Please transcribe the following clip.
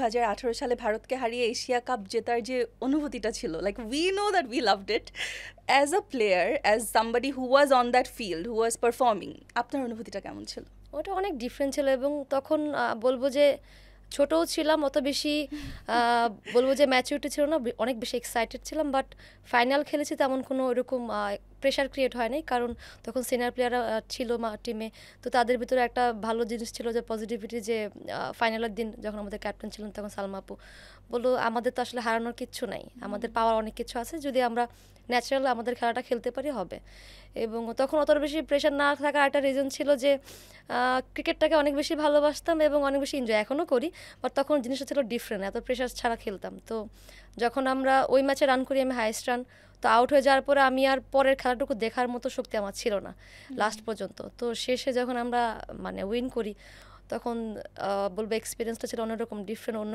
2018 সালে ভারতকে হারিয়ে এশিয়া কাপ জেতার যে অনুভূতিটা ছিল, like we know that we loved it as a player, as somebody who was on that field, who was performing, আপনার অনুভূতিটা কেমন ছিল? ওটা অনেক ডিফারেন্ট ছিল এবং তখন বলবো যে ছোটও ছিলাম, অত বেশি বলবো যে ম্যাচুরিটি ছিল না, অনেক বেশি এক্সাইটেড ছিলাম। বাট ফাইনাল খেলেছি তেমন কোনো ওরকম প্রেশার ক্রিয়েট হয়নি, কারণ তখন সিনিয়র প্লেয়াররা ছিল টিমে। তো তাদের ভিতরে একটা ভালো জিনিস ছিল যে পজিটিভিটি, যে ফাইনালের দিন যখন আমাদের ক্যাপ্টেন ছিলেন তখন সালমা আপু বললো আমাদের তো আসলে হারানোর কিচ্ছু নাই, আমাদের পাওয়ার অনেক কিছু আছে, যদি আমরা ন্যাচারাল আমাদের খেলাটা খেলতে পারি হবে। এবং তখন অত বেশি প্রেশার না থাকার একটা রিজন ছিল যে ক্রিকেটটাকে অনেক বেশি ভালোবাসতাম এবং অনেক বেশি এনজয় এখনও করি, বাট তখন জিনিসটা ছিল ডিফারেন্ট, এত প্রেশার ছাড়া খেলতাম। তো যখন আমরা ওই ম্যাচে রান করি, আমি হাইয়েস্ট রান, তো আউট হয়ে যাওয়ার পরে আমি আর পরের খেলাটুকু দেখার মতো শক্তি আমার ছিল না লাস্ট পর্যন্ত। তো শেষে যখন আমরা মানে উইন করি, তখন বলবো এক্সপিরিয়েন্সটা ছিল অন্যরকম, ডিফারেন্ট, অন্য